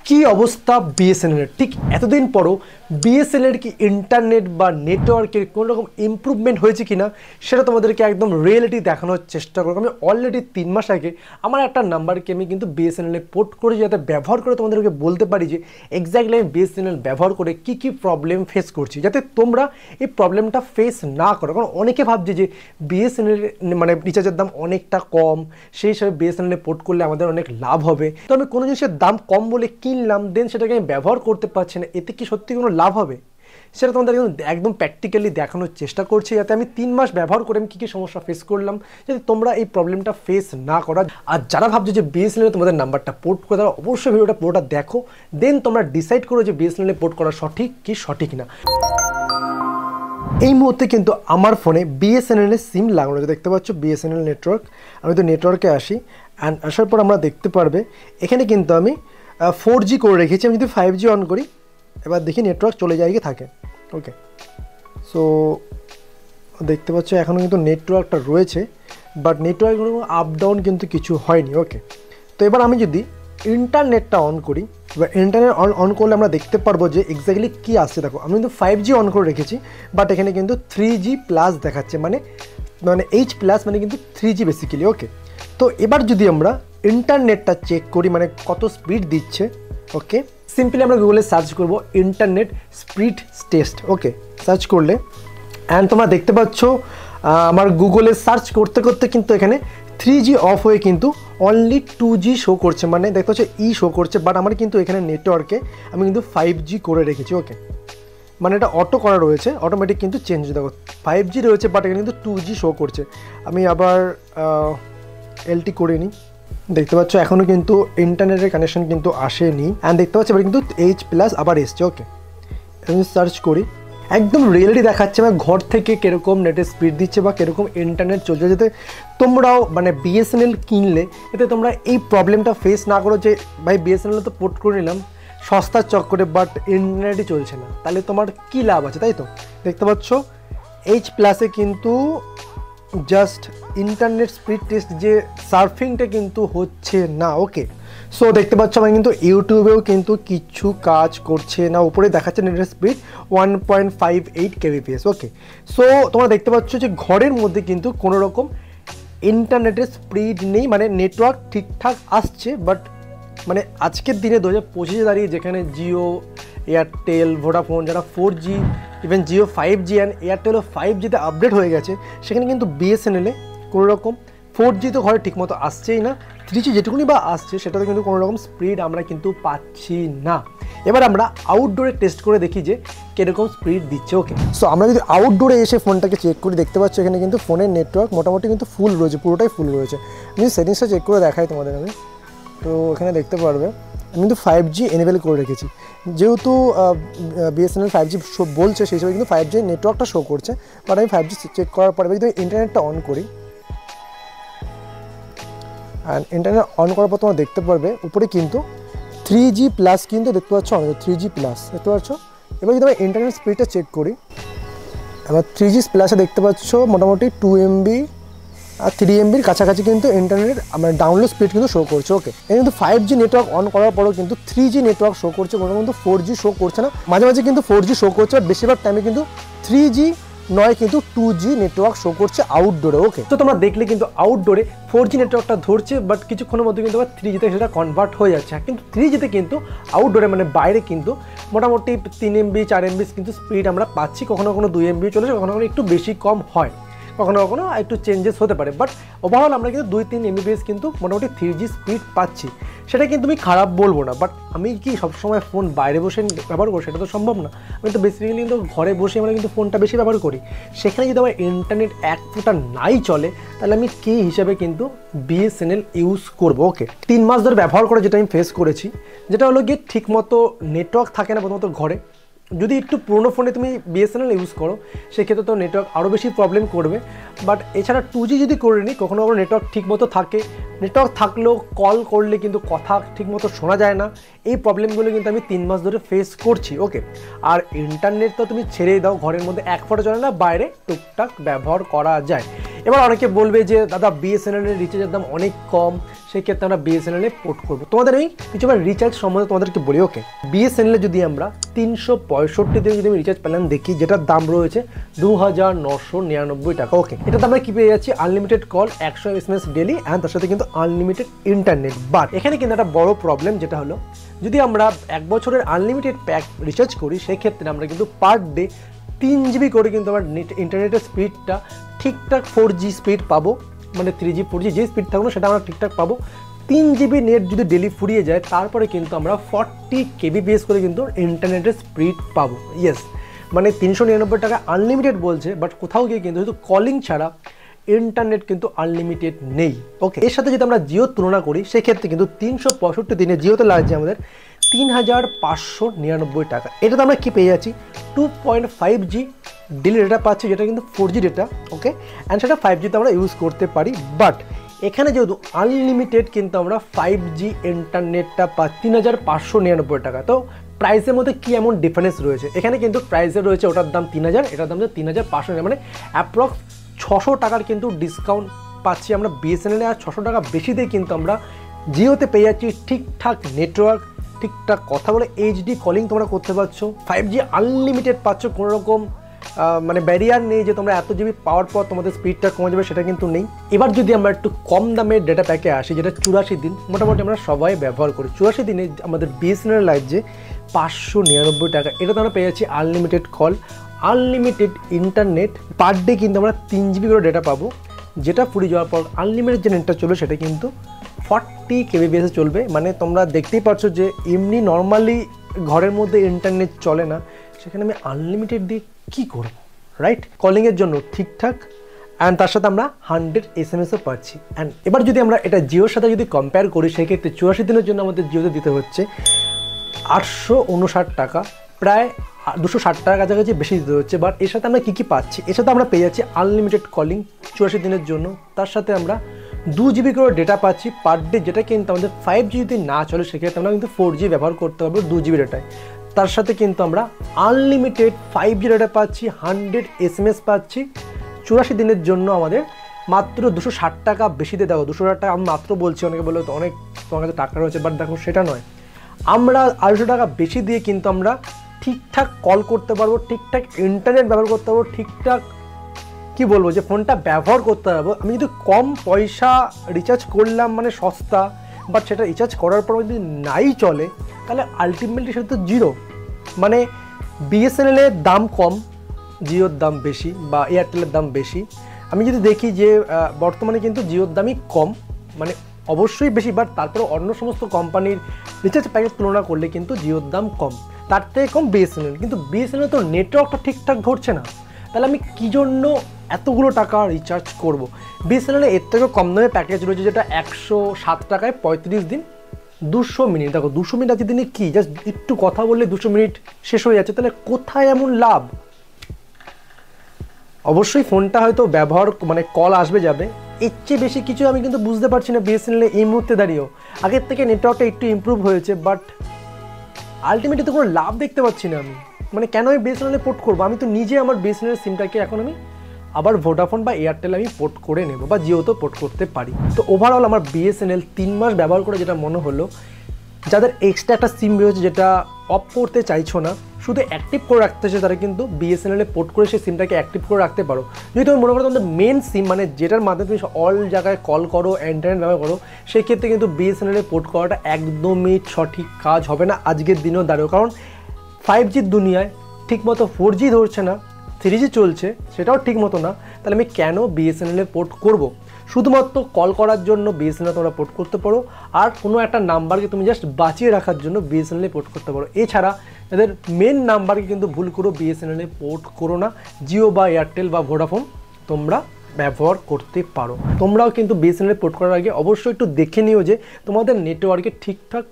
কি অবস্থা বিএসএনএল এর? ঠিক এতদিন পরও বিএসএনএল এর কি ইন্টারনেট বা নেটওয়ার্কের কোনো রকম ইমপ্রুভমেন্ট হয়েছে কিনা সেটা তোমাদেরকে একদম রিয়েলিটি দেখানোর চেষ্টা করবো। আমি অলরেডি 3 মাস আগে আমার একটা নাম্বারকে আমি কিন্তু বিএসএনএল এ পোর্ট করে যাতে ব্যবহার করে তোমাদেরকে বলতে পারি যে এক্স্যাক্টলি আমি বিএসএনএল ব্যবহার করে কি কি প্রবলেম ফেস করছি, যাতে তোমরা এই প্রবলেমটা ফেস না করো। কারণ অনেকে ভাবছে যে বিএসএনএল মানে রিচার্জের দাম অনেকটা কম, সেই হিসাবে বিএসএনএল এ পোর্ট করলে আমাদের অনেক লাভ হবে। তো আমি কোনো জিনিসের দাম কম বলে কিনলাম, দেন সেটাকে আমি ব্যবহার করতে পারছি না, এতে কি সত্যি কোনো লাভ হবে? সেটা তোমাদের একদম প্র্যাকটিক্যালি দেখানোর চেষ্টা করছি, যাতে আমি 3 মাস ব্যবহার করে আমি কী কী সমস্যা ফেস করলাম, যাতে তোমরা এই প্রবলেমটা ফেস না করা। আর যারা ভাবছো যে বিএসএনএল তোমাদের নাম্বারটা পোর্ট করে তারা অবশ্যই ভিডিওটা পুরোটা দেখো, দেন তোমরা ডিসাইড করো যে বিএসএনএল পোর্ট করা সঠিক কি সঠিক না। এই মুহূর্তে কিন্তু আমার ফোনে বিএসএনএল এর সিম লাগানো আছে, দেখতে পাচ্ছ বিএসএনএল নেটওয়ার্ক। আমি তো নেটওয়ার্কে আসি, অ্যান্ড আসার পর আমরা দেখতে পারবে এখানে কিন্তু আমি 4G করে রেখেছি। আমি যদি 5G অন করি, এবার দেখি নেটওয়ার্ক চলে যায় কি থাকে। ওকে, সো দেখতে পাচ্ছ এখনও কিন্তু নেটওয়ার্কটা রয়েছে, বাট নেটওয়ার্ক আপ ডাউন কিন্তু কিছু হয়নি। ওকে, তো এবার আমি যদি ইন্টারনেটটা অন করি, এবার ইন্টারনেট অন করলে আমরা দেখতে পারবো যে এক্স্যাক্টলি কী আসছে। দেখো, আমি কিন্তু 5G অন করে রেখেছি, বাট এখানে কিন্তু 3G প্লাস দেখাচ্ছে, মানে H প্লাস মানে কিন্তু 3G বেসিক্যালি। ওকে, তো এবার যদি আমরা ইন্টারনেটটা চেক করি, মানে কত স্পিড দিচ্ছে। ওকে, সিম্পলি আমরা গুগলে সার্চ করব ইন্টারনেট স্পিড টেস্ট। ওকে, সার্চ করলে অ্যান্ড তোমরা দেখতে পাচ্ছ আমার গুগলে সার্চ করতে করতে কিন্তু এখানে 3G অফ হয়ে কিন্তু অনলি 2G শো করছে, মানে দেখতে পাচ্ছ শো করছে। বাট আমার কিন্তু এখানে নেটওয়ার্কে আমি কিন্তু 5G করে রেখেছি। ওকে, মানে এটা অটো করা রয়েছে, অটোমেটিক কিন্তু চেঞ্জ। দেখো 5G রয়েছে, বাট এখানে কিন্তু 2G শো করছে। আমি আবার LT করে নিই, দেখতে পাচ্ছ এখনও কিন্তু ইন্টারনেটের কানেকশন কিন্তু আসেনি। অ্যান্ড দেখতে পাচ্ছি এবার কিন্তু H প্লাস আবার এসছে। ওকে, আমি সার্চ করি, একদম রিয়েলিটি দেখাচ্ছে আমার ঘর থেকে কীরকম নেটের স্পিড দিচ্ছে বা কীরকম ইন্টারনেট চলছে, যাতে তোমরাও মানে বিএসএনএল কিনলে এতে তোমরা এই প্রবলেমটা ফেস না করো যে ভাই বিএসএনএল তো পোর্ট করে নিলাম সস্তার চক্করে, বাট ইন্টারনেটই চলছে না, তাহলে তোমার কী লাভ আছে, তাই তো? দেখতে পাচ্ছ H প্লাসে কিন্তু জাস্ট ইন্টারনেট স্পিড টেস্ট যে সার্ফিংটা কিন্তু হচ্ছে না। ওকে, সো দেখতে পাচ্ছ আমি কিন্তু ইউটিউবেও কিন্তু কিছু কাজ করছে না, উপরে দেখাচ্ছে নেটের স্পিড 1.58 kbps। ওকে, সো তোমরা দেখতে পাচ্ছ যে ঘরের মধ্যে কিন্তু কোনো রকম ইন্টারনেটের স্পিড নেই, মানে নেটওয়ার্ক ঠিকঠাক আসছে, বাট মানে আজকের দিনে 2025 দাঁড়িয়ে যেখানে জিও, এয়ারটেল, ভোডাফোন যারা 4G, even Jio 5G and এয়ারটেলও 5Gতে আপডেট হয়ে গেছে, সেখানে কিন্তু বিএসএনএলে কোনো রকম 4G তো ঘরে ঠিকমতো আসছেই না, 3G যেটুকুনি বা আসছে সেটাতে কিন্তু কোনো রকম স্পিড আমরা কিন্তু পাচ্ছি না। এবার আমরা আউটডোরে টেস্ট করে দেখি যে কীরকম স্পিড দিচ্ছে। ওকে, সো আমরা যদি আউটডোরে এসে ফোনটাকে চেক করি, দেখতে পাচ্ছ এখানে কিন্তু ফোনের নেটওয়ার্ক মোটামুটি কিন্তু ফুল রয়েছে, পুরোটাই ফুল রয়েছে। আমি সেটিংসটা চেক করে দেখাই তোমাদের। আমি তো এখানে দেখতে পারবে আমি কিন্তু 5G এনেবেল করে রেখেছি, যেহেতু বিএসএনএল 5G বলছে সেই হিসাবে কিন্তু 5G নেটওয়ার্কটা শো করছে। বাট আমি 5G চেক করার পরে যদি ইন্টারনেটটা অন করি, অ্যান্ড ইন্টারনেট অন করার পর তোমরা দেখতে পারবে উপরে কিন্তু 3G প্লাস কিন্তু দেখতে পাচ্ছ, 3G প্লাস দেখতে পাচ্ছ। এবার যদি আমি ইন্টারনেট স্পিডটা চেক করি, এবার 3G প্লাসে দেখতে পাচ্ছ মোটামুটি 2 MB আর 3 MBর কাছাকাছি কিন্তু ইন্টারনেট আমার ডাউনলোড স্পিড কিন্তু শো করছে। ওকে, এই কিন্তু 5G নেটওয়ার্ক অন করার পরেও কিন্তু 3G নেটওয়ার্ক শো করছে, কোনো কিন্তু 4G শো করছে না। মাঝে মাঝে কিন্তু 4G শো করছে, আর বেশিরভাগ টাইমে কিন্তু 3G নয় কিন্তু 2G নেটওয়ার্ক শো করছে আউটডোরে। ওকে, তো তোমরা দেখলে কিন্তু আউটডোরে 4G নেটওয়ার্কটা ধরছে, বাট কিছুক্ষণের মধ্যে কিন্তু আবার 3Gতে সেটা কনভার্ট হয়ে যাচ্ছে। কিন্তু 3Gতে কিন্তু আউটডোরে মানে বাইরে কিন্তু মোটামুটি 3 MB 4 MB কিন্তু স্পিড আমরা পাচ্ছি, কখনো কখনো 2 MB চলেছে, কখনো কখনো একটু বেশি কম হয়, কখনো কখনো একটু চেঞ্জেস হতে পারে, বাট ওভারঅল আমরা কিন্তু 2-3 MBps কিন্তু মোটামুটি 3G স্পিড পাচ্ছি। সেটা কিন্তু আমি খারাপ বলবো না, বাট আমি কি সবসময় ফোন বাইরে বসে ব্যবহার করবো সেটা তো সম্ভব না। আমি তো বেসিক্যালি কিন্তু ঘরে বসে আমরা কিন্তু ফোনটা বেশি ব্যবহার করি, সেখানে যদি আমার ইন্টারনেট এক ফোঁটা নাই চলে, তাহলে আমি কী হিসাবে কিন্তু বিএসএনএল ইউজ করবো। ওকে, 3 মাস ধরে ব্যবহার করে যেটা আমি ফেস করেছি, যেটা হলো গিয়ে ঠিকমতো নেটওয়ার্ক থাকে না প্রথমত ঘরে। যদি একটু পুরনো ফোনে তুমি বিএসএনএল ইউজ করো, সেক্ষেত্রে তো নেটওয়ার্ক আরও বেশি প্রবলেম করবে। বাট এছাড়া 2G যদি করে নিই, কখনো কখনো নেটওয়ার্ক ঠিকমতো থাকে, নেটওয়ার্ক থাকলেও কল করলে কিন্তু কথা ঠিকমতো শোনা যায় না। এই প্রবলেমগুলো কিন্তু আমি 3 মাস ধরে ফেস করছি। ওকে, আর ইন্টারনেট তো তুমি ছেড়েই দাও, ঘরের মধ্যে এক ফোঁটা চলে না, বাইরে টুকটাক ব্যবহার করা যায়। এবার অনেকে বলবে যে দাদা বিএসএনএল এর রিচার্জের দাম অনেক কম, সেই ক্ষেত্রে আমরা বিএসএনএল এ পোর্ট করবো। তোমাদের আমি কিছুবার রিচার্জ সম্বন্ধে তোমাদেরকে বলি। ওকে, বিএসএনএল এ যদি আমরা 365 দিন যদি আমি রিচার্জ প্ল্যান দেখি, যেটার দাম রয়েছে 2999 টাকা। ওকে, এটাতে আমরা কি পেয়ে যাচ্ছি? Unlimited call, 100 SMS daily, and তার সাথে কিন্তু আনলিমিটেড ইন্টারনেট। বাট এখানে কিন্তু একটা বড় প্রবলেম, যেটা হলো যদি আমরা 1 বছরের আনলিমিটেড প্যাক রিচার্জ করি, সেই ক্ষেত্রে আমরা কিন্তু পার ডে 3 GB করে কিন্তু আমার ইন্টারনেটের স্পিডটা ঠিকঠাক 4G স্পিড পাবো, মানে 3G 4G যে স্পিড থাকবে সেটা আমরা ঠিকঠাক পাবো। 3 GB নেট যদি ডেলি ফুরিয়ে যায়, তারপরে কিন্তু আমরা 40 kbps করে কিন্তু ইন্টারনেটের স্পিড পাবো। ইয়েস, মানে 399 টাকা আনলিমিটেড বলছে, বাট কোথাও গিয়ে কিন্তু শুধু কলিং ছাড়া ইন্টারনেট কিন্তু আনলিমিটেড নেই। ওকে, এর সাথে যদি আমরা জিওর তুলনা করি, সেক্ষেত্রে কিন্তু 365 দিনে জিওতে লাগছে আমাদের 3599 টাকা। এটাতে আমরা কি পেয়ে যাচ্ছি? 2.5G ডেলি ডেটা পাচ্ছি, যেটা কিন্তু 4G ডেটা। ওকে, অ্যান্ড সেটা 5Gতে আমরা ইউজ করতে পারি। বাট এখানে যেহেতু আনলিমিটেড, কিন্তু আমরা 5G ইন্টারনেটটা পাচ্ছি 3599 টাকা। তো প্রাইসের মধ্যে কি এমন ডিফারেন্স রয়েছে? এখানে কিন্তু প্রাইসে রয়েছে ওটার দাম 3000, এটার দাম 3500, মানে অ্যাপ্রক্স 600 টাকার কিন্তু ডিসকাউন্ট পাচ্ছি আমরা বিএসএনএল এ। আর 600 টাকা বেশি দিয়ে কিন্তু আমরা জিওতে পেয়ে যাচ্ছি ঠিকঠাক নেটওয়ার্ক, ঠিকঠাক কথা বলে এইচডি কলিং তোমরা করতে পারছো, 5G আনলিমিটেড পাচ্ছ, কোনো রকম মানে ব্যারিয়ার নেই যে তোমরা এত জিবি পাওয়ার পর তোমাদের স্পিডটা কমে যাবে, সেটা কিন্তু নেই। এবার যদি আমরা একটু কম দামের ডেটা প্যাকে আসি, যেটা 84 দিন মোটামুটি আমরা সবাই ব্যবহার করি, 84 দিনে আমাদের বিএসএনএল লাইফ যে 599 টাকা। এটাতে আমরা পেয়ে যাচ্ছি unlimited call, unlimited internet, per day কিন্তু আমরা 3 GB করে ডেটা পাবো, যেটা ফুরিয়ে যাওয়ার পর আনলিমিটেড যে নেটটা চলবে সেটা কিন্তু 40 kbps চলবে। মানে তোমরা দেখতেই পাচ্ছ যে এমনি নর্মালি ঘরের মধ্যে ইন্টারনেট চলে না, সেখানে আমি আনলিমিটেড দিয়ে কী করব, রাইট? কলিংয়ের জন্য ঠিকঠাক, অ্যান্ড তার সাথে আমরা 100 SMS-ও পাচ্ছি। অ্যান্ড এবার যদি আমরা এটা জিওর সাথে যদি কম্পেয়ার করি, সেক্ষেত্রে 84 দিনের জন্য আমাদের জিওতে দিতে হচ্ছে 859 টাকা, প্রায় 260 টাকার কাছাকাছি বেশি দিতে হচ্ছে। বাট এর সাথে আমরা কী কী পাচ্ছি? এর সাথে আমরা পেয়ে যাচ্ছি আনলিমিটেড কলিং 84 দিনের জন্য, তার সাথে আমরা 2 GB করে ডেটা পাচ্ছি পার ডে, যেটা কিন্তু আমাদের 5G যদি না চলে, সেক্ষেত্রে আমরা কিন্তু 4G ব্যবহার করতে পারবো 2 GB ডেটায়। তার সাথে কিন্তু আমরা আনলিমিটেড 5G ডেটা পাচ্ছি, 100 SMS পাচ্ছি 84 দিনের জন্য আমাদের মাত্র 260 টাকা বেশি দিয়ে দেবো। 200 টাকা আমি মাত্র বলছি, অনেকে বলে তো অনেক তোমার কাছে টাকা রয়েছে, বাট দেখো সেটা নয়, আমরা 250 টাকা বেশি দিয়ে কিন্তু আমরা ঠিকঠাক কল করতে পারবো, ঠিকঠাক ইন্টারনেট ব্যবহার করতে পারবো, ঠিকঠাক কি বলবো যে ফোনটা ব্যবহার করতে পারবো। আমি যদি কম পয়সা রিচার্জ করলাম, মানে সস্তা, বাট সেটা রিচার্জ করার পর যদি নাই চলে, তাহলে আলটিমেটলি সেটা তো জিরো। মানে বিএসএনএলের দাম কম, জিওর দাম বেশি, বা এয়ারটেলের দাম বেশি। আমি যদি দেখি যে বর্তমানে কিন্তু জিওর দামই কম, মানে অবশ্যই বেশি, বাট তারপরে অন্য সমস্ত কোম্পানির রিচার্জ প্যাকেজ তুলনা করলে কিন্তু জিওর দাম কম, তার থেকে কম বিএসএনএল। কিন্তু বিএসএনএল তো নেটওয়ার্কটা ঠিকঠাক ধরছে না, তাহলে আমি কী জন্য এতগুলো টাকা রিচার্জ করব? বিএসএনএলে এর থেকেও কম দামে প্যাকেজ রয়েছে, যেটা 107 টাকায় 35 দিন 200 মিনিট। দেখো 200 মিনিট আজকে দিনে কি, জাস্ট একটু কথা বললে 200 মিনিট শেষ হয়ে যাচ্ছে, তাহলে কোথায় এমন লাভ? অবশ্যই ফোনটা হয়তো ব্যবহার মানে কল আসবে যাবে, এর চেয়ে বেশি কিছু আমি কিন্তু বুঝতে পারছি না বিএসএনএল এই মুহূর্তে দাঁড়িয়েও। আগের থেকে নেটওয়ার্কটা একটু ইমপ্রুভ হয়েছে, বাট আলটিমেটলি তো কোনো লাভ দেখতে পাচ্ছি না আমি। মানে কেন আমি বিএসএনএলে পোর্ট করবো? আমি তো নিজে আমার বিএসএনএল সিমটাকে এখন আমি আবার ভোডাফোন বা এয়ারটেল আমি পোর্ট করে নেব, বা জিওতেও পোর্ট করতে পারি। তো ওভারঅল আমার বিএসএনএল 3 মাস ব্যবহার করে যেটা মনে হলো, যাদের এক্সট্রা একটা সিম রয়েছে যেটা অফ করতে চাইছো না, শুধু অ্যাক্টিভ করে রাখতে চাইছো, তারা কিন্তু বিএসএনএলে পোর্ট করে সেই সিমটাকে অ্যাক্টিভ করে রাখতে পারো। যদি তুমি মনে করো তোমাদের মেন সিম, মানে যেটার মাধ্যমে তুমি অল জায়গায় কল করো, ইন্টারনেট ব্যবহার করো, সেই ক্ষেত্রে কিন্তু বিএসএনএলে পোর্ট করাটা একদমই সঠিক কাজ হবে না আজকের দিনেও দাঁড়িয়েও। কারণ 5Gর দুনিয়ায় ঠিকমতো 4G ধরছে না, 3G চলছে, সেটাও ঠিক মতো না। তাহলে আমি কেন বিএসএনএলে পোর্ট করব? শুধুমাত্র কল করার জন্য বিএসএনএল তোমরা পোর্ট করতে পারো, আর কোনো একটা নাম্বারকে তুমি জাস্ট বাঁচিয়ে রাখার জন্য বিএসএনএলে পোর্ট করতে পারো। এছাড়া তাদের মেন নাম্বারকে কিন্তু ভুল করো বিএসএনএলে পোর্ট করো না। জিও বা এয়ারটেল বা ভোডাফোন তোমরা ব্যবহার করতে পারো। তোমরাও কিন্তু বিএসএনএলে পোর্ট করার আগে অবশ্যই একটু দেখে নিও যে তোমাদের নেটওয়ার্কে ঠিকঠাক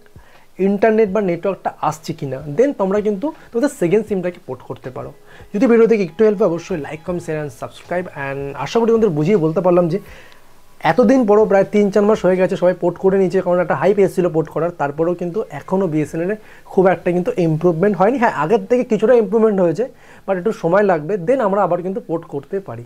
ইন্টারনেট বা নেটওয়ার্কটা আসছে কিনা, দেন তোমরা কিন্তু তোমাদের সেকেন্ড সিমটাকে পোর্ট করতে পারো। যদি ভিডিও থেকে একটু হেল্প হয়, অবশ্যই like, comment, share and subscribe. And আশা করি তোমাদের বুঝিয়ে বলতে পারলাম যে এতদিন পরও প্রায় 3-4 মাস হয়ে গেছে সবাই পোর্ট করে নিয়েছে, কারণ একটা হাইপ এসেছিলো পোর্ট করার, তারপরেও কিন্তু এখনও বিএসএনএলে খুব একটা কিন্তু ইমপ্রুভমেন্ট হয়নি। হ্যাঁ, আগের থেকে কিছুটা ইমপ্রুভমেন্ট হয়েছে, বাট একটু সময় লাগবে, দেন আমরা আবার কিন্তু পোর্ট করতে পারি।